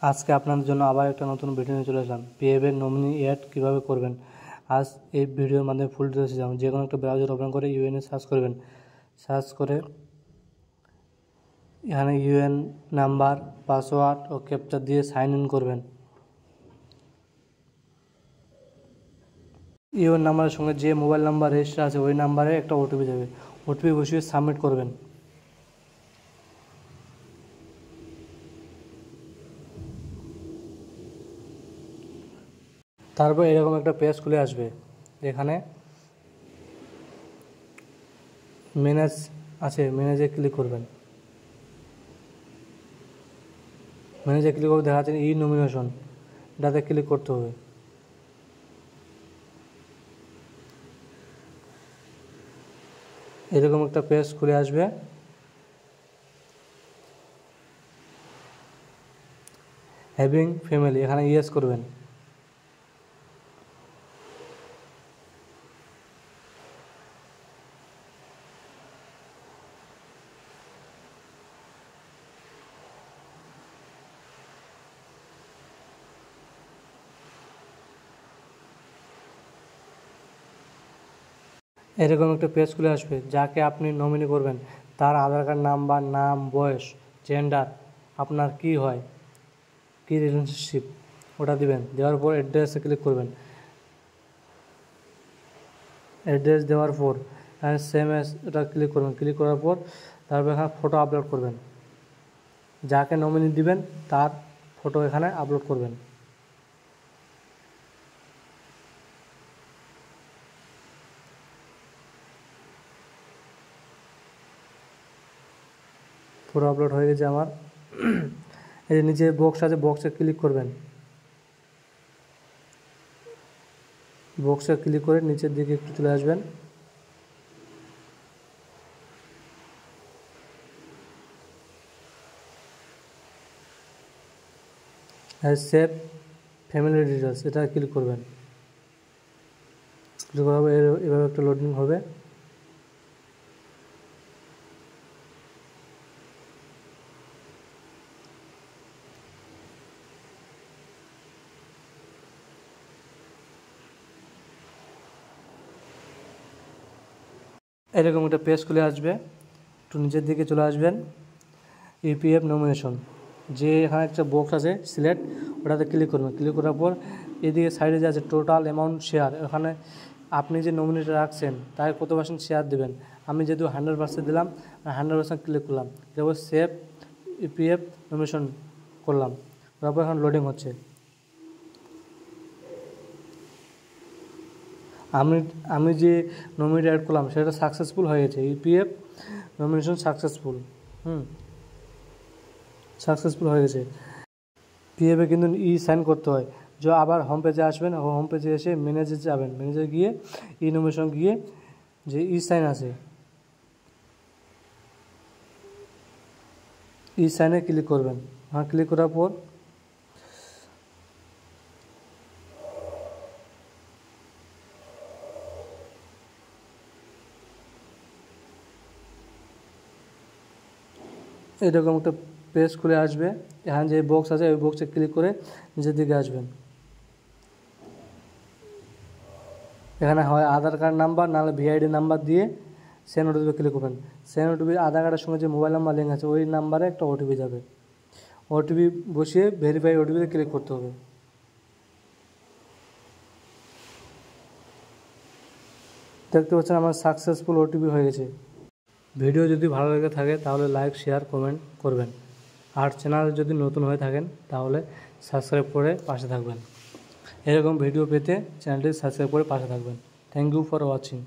আজকে আপনাদের জন্য আবার একটা নতুন ভিডিও নিয়ে চলে আসলাম। পিএফের নমিনি অ্যাড কীভাবে করবেন আজ এই ভিডিওর মাধ্যমে ফুল ডিটেলস যাবেন। যে কোনো একটা ব্রাউজার ওপেন করে ইউএনএ সার্চ করবেন। সার্চ করে এখানে ইউএন নাম্বার, পাসওয়ার্ড ও ক্যাপচা দিয়ে সাইন ইন করবেন। ইউএন নাম্বারের সঙ্গে যে মোবাইল নাম্বার রেজিস্টার আছে ওই নাম্বারে একটা ওটিপি যাবে। ওটিপি বসিয়ে সাবমিট করবেন। তারপর এরকম একটা পেজ খুলে আসবে। এখানে ম্যানেজ আছে, ম্যানেজে ক্লিক করবেন। ম্যানেজে ক্লিক করে দেখা যাচ্ছে ই নমিনেশন, এটাতে ক্লিক করতে হবে। এরকম একটা পেজ খুলে আসবে। হ্যাভিং ফ্যামিলি, এখানে ইয়েস করবেন। এরকম একটা পেজ খুলে আসবে। যাকে আপনি নমিনি করবেন তার আধার কার্ড নাম্বার, নাম, বয়স, জেন্ডার, আপনার কি হয়, কি রিলেশনশিপ, ওটা দিবেন। দেওয়ার পর অ্যাড্রেসে ক্লিক করবেন। অ্যাড্রেস দেওয়ার পর সেম এস এটা ক্লিক করবেন। ক্লিক করার পর তারপর এখানে ফটো আপলোড করবেন। যাকে নমিনি দিবেন তার ফটো এখানে আপলোড করবেন। ফটো আপলোড হয়ে গেছে আমার। এই যে নিচে বক্স আছে, বক্সে ক্লিক করবেন। বক্সে ক্লিক করে নিচের দিকে একটু চলে আসবেন। সেভ ফ্যামিলি ডিটেলস, এটা ক্লিক করবেন। ক্লিক করার পর এভাবে একটা লোডিং হবে। এরকম একটা পেজ খুলে আসবে। একটু নিচের দিকে চলে আসবেন। ইপিএফ নমিনেশন, যে এখানে একটা বক্স আছে সিলেক্ট, ওটাতে ক্লিক করবেন। ক্লিক করার পর এদিকে সাইডে যে আছে টোটাল অ্যামাউন্ট শেয়ার, ওখানে আপনি যে নমিনিটা রাখছেন তাই কত পার্সেন্ট শেয়ার দেবেন। আমি যেহেতু 100% দিলাম, 100% ক্লিক করলাম। তারপর সেভ ইপিএফ নমিনেশন করলাম। তারপর এখন লোডিং হচ্ছে। আমি যে নমিনি অ্যাড করলাম সেটা সাকসেসফুল হয়ে গেছে। ইপিএফ নমিনেশন সাকসেসফুল, সাকসেসফুল হয়ে গেছে। পিএফে কিন্তু ই সাইন করতে হয়। যে আবার হোম পেজে আসবেন, হোম পেজে এসে ম্যানেজে যাবেন। ম্যানেজে গিয়ে ই নমিনেশন গিয়ে যে ই সাইন আছে, ই সাইনে ক্লিক করবেন। হ্যাঁ, ক্লিক করার পর এরকম একটা পেজ খুলে আসবে। এখানে যে বক্স আছে ওই বক্সে ক্লিক করে নিচের দিকে আসবেন। এখানে হয় আধার কার্ড নাম্বার, নাহলে ভিআইডি নাম্বার দিয়ে সেন্ড ওটিপি ক্লিক করবেন। সেন্ড ওটিপি আধার কার্ডের সঙ্গে যে মোবাইল নাম্বার লিঙ্ক আছে ওই নাম্বারে একটা ওটিপি যাবে। ওটিপি বসিয়ে ভেরিফাই ওটিপিতে ক্লিক করতে হবে। দেখতে পাচ্ছেন আমার সাকসেসফুল ওটিপি হয়ে গেছে। ভিডিও যদি ভালো লেগে থাকে তাহলে লাইক, শেয়ার, কমেন্ট করবেন। আর চ্যানেলে যদি নতুন হয়ে থাকেন তাহলে সাবস্ক্রাইব করে পাশে থাকবেন। এরকম ভিডিও পেতে চ্যানেলটি সাবস্ক্রাইব করে পাশে থাকবেন। Thank you for watching.